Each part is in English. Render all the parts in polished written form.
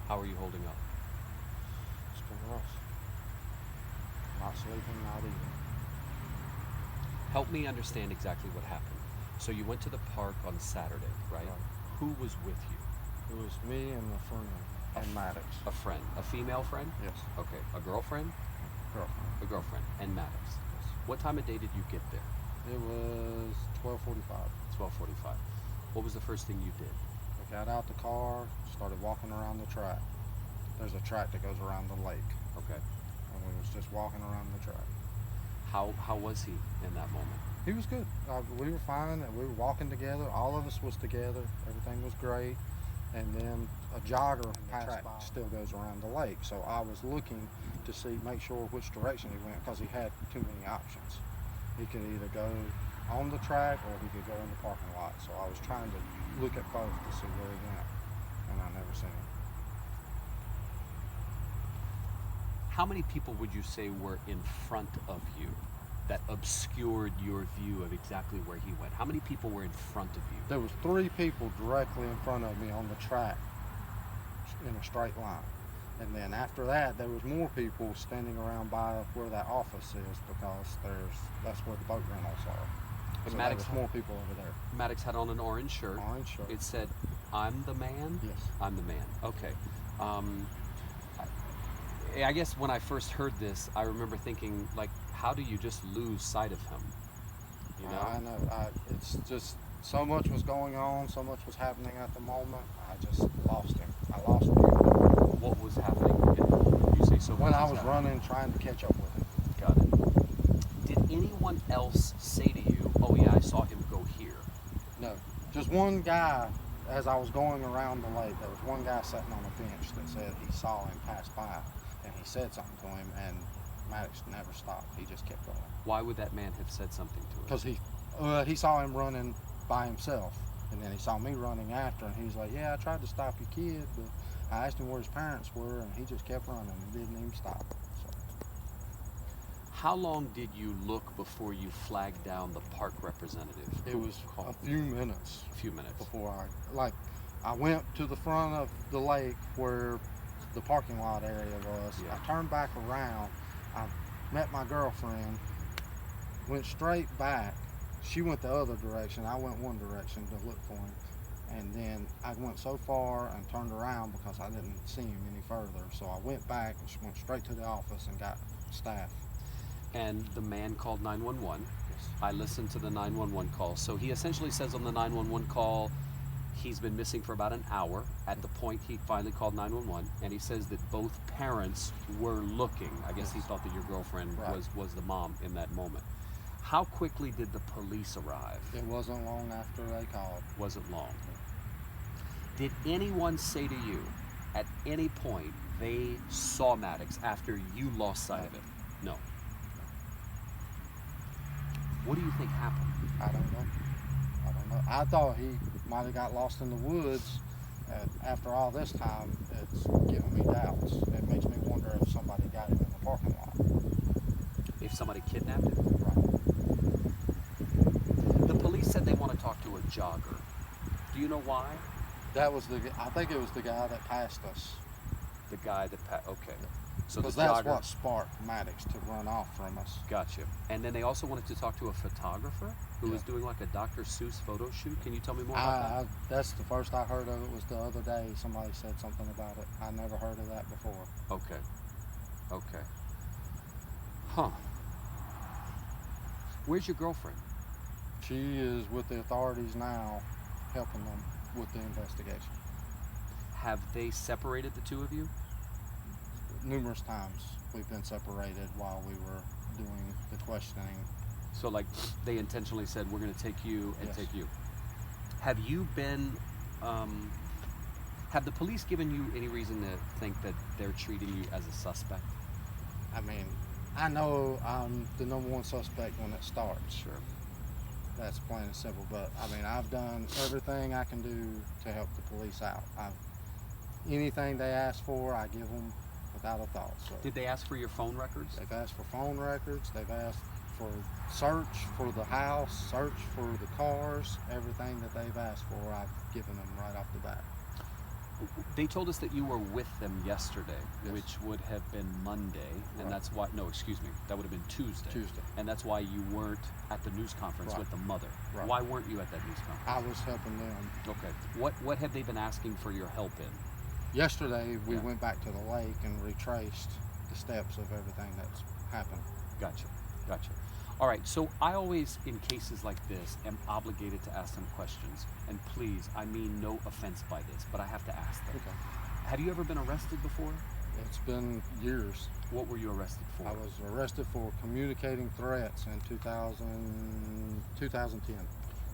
How are you holding up? It's been rough. Not sleeping, not eating. Help me understand exactly what happened. So you went to the park on Saturday, right? Right. Who was with you? It was me and a friend and Maddox. A friend. A female friend? Yes. Okay. A girlfriend? Girlfriend. A girlfriend. And Maddox. Yes. What time of day did you get there? It was 12:45. 12:45. What was the first thing you did? We got out the car, started walking around the track. There's a track that goes around the lake, Okay. and we was just walking around the track. How was he in that moment? He was good. We were fine, and we were walking together. All of us was together. Everything was great. And then a jogger passed by. Still goes around the lake. So I was looking to make sure which direction he went, because he had too many options. He could either go on the track or he could go in the parking lot. So I was trying to look at both to see where he went, and I never seen him. How many people would you say were in front of you that obscured your view of exactly where he went? How many people were in front of you? There was 3 people directly in front of me on the track in a straight line. And then after that, there was more people standing around by where that office is, because that's where the boat rentals are. But So Maddox, there was more people over there. Maddox had on an orange shirt. Orange shirt. It said, "I'm the man." Yes. I'm the man. Okay. I guess when I first heard this, I remember thinking, like, how do you just lose sight of him? You know? I know. It's just so much was going on, so much was happening at the moment. I just lost him. I lost him. What was happening in the moment? You say so. When much I was happening. running, trying to catch up with him. Got it. Did anyone else say to you, "Oh yeah, I saw him go here"? No, just one guy. As I was going around the lake, there was one guy sitting on a bench that said he saw him pass by, and he said something to him, and Maddox never stopped. He just kept going. Why would that man have said something to him? Because he saw him running by himself, and then he saw me running after, and he was like, "Yeah, I tried to stop your kid, but I asked him where his parents were, and he just kept running and didn't even stop." So, How long did you look before you flagged down the park representative? it was a few minutes A few minutes. before I went to the front of the lake where the parking lot area was. Yeah. I turned back around. I met my girlfriend, went straight back. She went the other direction. I went one direction to look for him. And then I went so far and turned around because I didn't see him any further. So I went back and went straight to the office and got staff. And the man called 911. Yes. I listened to the 911 call. So he essentially says on the 911 call, he's been missing for about an hour at the point he finally called 911, and he says that both parents were looking. I guess he Yes. thought that your girlfriend Right. was the mom in that moment. How quickly did the police arrive? It wasn't long after they called. Wasn't long. Did anyone say to you at any point they saw Maddox after you lost sight of him? No. What do you think happened? I don't know. I thought he might have got lost in the woods. After all this time, it's giving me doubts. It makes me wonder if somebody got him in the parking lot. If somebody kidnapped him? Right. The police said they want to talk to a jogger. Do you know why? I think it was the guy that passed us. The guy that okay. So the Because that's jogger. what sparked Maddox to run off from us. Gotcha. And then they also wanted to talk to a photographer who was Yeah. doing like a Dr. Seuss photo shoot. Can you tell me more about that? That's the first I heard of it was the other day. Somebody said something about it. I never heard of that before. Okay. Okay. Huh. Where's your girlfriend? She is with the authorities now, helping them with the investigation. Have they separated the two of you? Numerous times we've been separated while we were doing the questioning. So like they intentionally said, we're going to take you and Yes. take you. Have you been, have the police given you any reason to think that they're treating you as a suspect? I mean, I know I'm the number one suspect when it starts. Sure. That's plain and simple. But I mean, I've done everything I can do to help the police out. Anything they ask for, I give them without a thought. So Did they ask for your phone records? they've asked for phone records. They've asked for search for the house, search for the cars. Everything that they've asked for, I've given them right off the bat. They told us that you were with them yesterday, Yes. which would have been Monday, and Right. that's why. No, excuse me, that would have been Tuesday. Tuesday. And that's why you weren't at the news conference Right. with the mother. Right. Why weren't you at that news conference? I was helping them. Okay. What have they been asking for your help in? Yesterday, we Yeah. went back to the lake and retraced the steps of everything that's happened. Gotcha. All right, so I always, in cases like this, am obligated to ask them questions. And please, I mean no offense by this, but I have to ask them. Okay. Have you ever been arrested before? It's been years. What were you arrested for? I was arrested for communicating threats in 2010.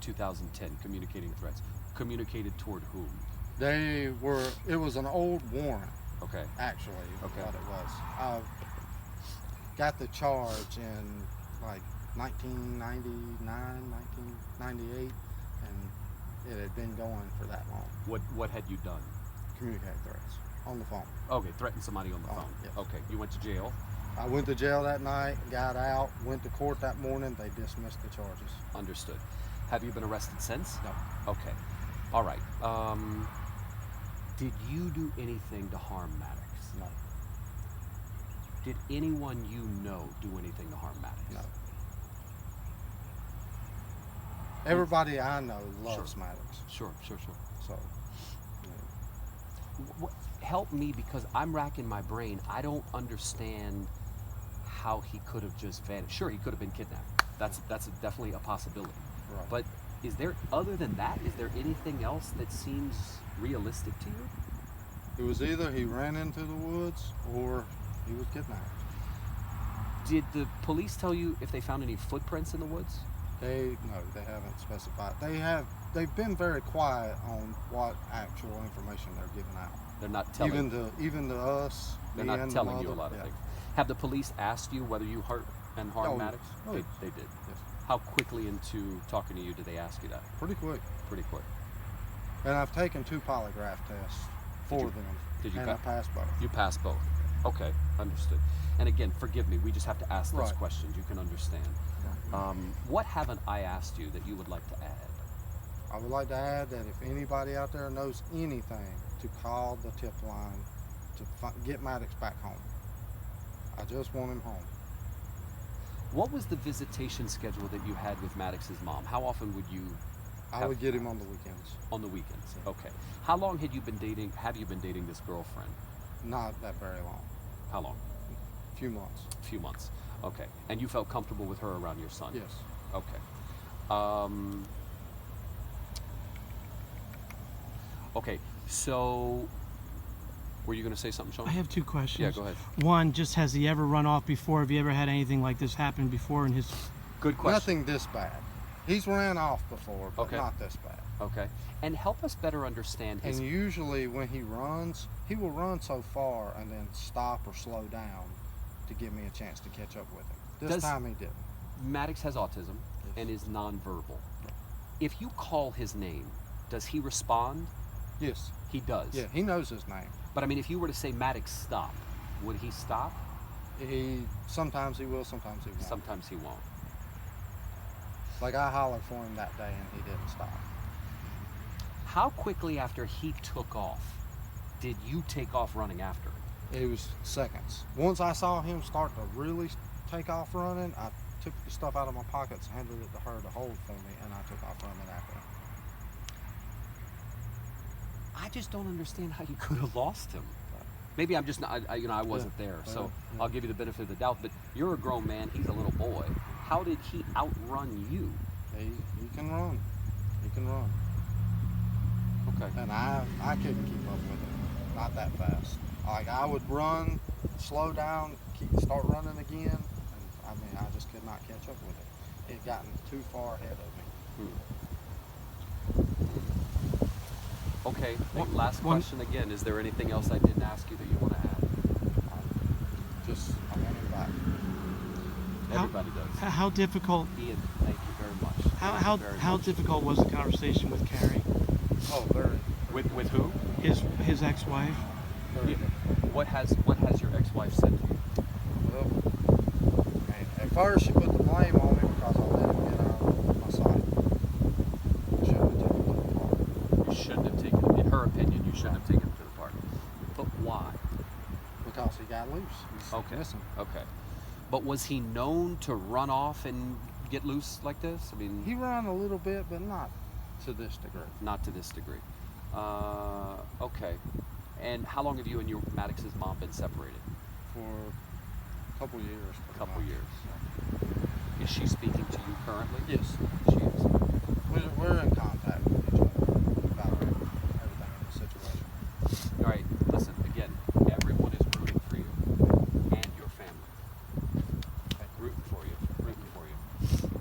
2010, communicating threats. Communicated toward whom? It was an old warrant, Okay. actually, Okay. what it was. I got the charge in like 1999, 1998, and it had been going for that long. What had you done? Communicating threats on the phone. Okay, threatened somebody on the Oh, phone. yes. Okay, you went to jail. I went to jail that night, got out, went to court that morning. They dismissed the charges. Understood. Have you been arrested since? No. Okay. All right. Did you do anything to harm Maddox? No. Did anyone you know do anything to harm Maddox? No. Everybody I know loves Sure. Maddox. Sure. So, Help me, because I'm racking my brain. I don't understand how he could have just vanished. Sure, he could have been kidnapped. That's definitely a possibility. right. But is there, other than that, is there anything else that seems realistic to you? It was either he ran into the woods or he was kidnapped. Did the police tell you if they found any footprints in the woods? They haven't specified. They've been very quiet on what actual information they're giving out. They're not telling. Even to us. They're me not and the telling you a mother, lot of yeah. things. Have the police asked you whether you hurt and harmed Oh, Maddox? oh, They did. Yes. How quickly into talking to you did they ask you that? Pretty quick. Pretty quick. And I've taken 2 polygraph tests for them. Did you and I passed both. You passed both. Okay, understood. And again, forgive me, we just have to ask those Right. questions. You can understand. What haven't I asked you that you would like to add? I would like to add that if anybody out there knows anything, to call the tip line to get Maddox back home. I just want him home. What was the visitation schedule that you had with Maddox's mom? How often would you I would get him on the weekends. on the weekends? Okay. How long have you been dating this girlfriend? Not that very long. How long? A few months. A few months. Okay. And you felt comfortable with her around your son? Yes. Okay. Okay, so were you going to say something, Sean? I have 2 questions. Yeah, go ahead. One, just has he ever run off before? Have you ever had anything like this happen before in his... Good question. Nothing this bad. He's ran off before, but Okay. not this bad. Okay. And help us better understand his... And usually when he runs, he will run so far and then stop or slow down to give me a chance to catch up with him. This time he didn't. Maddox has autism and is nonverbal. If you call his name, does he respond? Yes. He does. Yeah, he knows his name. But I mean, if you were to say, Maddox, stop, would he stop? Sometimes he will, sometimes he won't. Sometimes he won't. Like I hollered for him that day and he didn't stop. How quickly after he took off did you take off running after him? It was seconds. Once I saw him start to really take off running, I took the stuff out of my pockets, handed it to her to hold for me, and I took off running after him. I just don't understand how you could have lost him. Maybe I'm just not, I wasn't there, so yeah. I'll give you the benefit of the doubt, but you're a grown man, he's a little boy. How did he outrun you? He can run. He can run. Okay. And I couldn't keep up with him. Not that fast. Like I would run, slow down, start running again, and I mean I just could not catch up with it. It had gotten too far ahead of me. Okay, last question again. Is there anything else I didn't ask you that you want to add? I want him back. Everybody does. How difficult... Ian, thank you very much. How difficult was the conversation with Carrie? Oh, very. With who? His ex-wife? Very. What has your ex-wife said to you? Well, at first she put the blame on me because I let him get out of my sight. I shouldn't have taken him too far. You shouldn't have taken him. In her opinion, you shouldn't have taken him got loose. He's Okay. missing. Okay. But was he known to run off and get loose like this? I mean, He ran a little bit, but not to this degree. not to this degree. Okay. And how long have you and your Maddox's mom been separated? For a couple years. A couple years. Is she speaking to you currently? Yes. She is. We're in contact.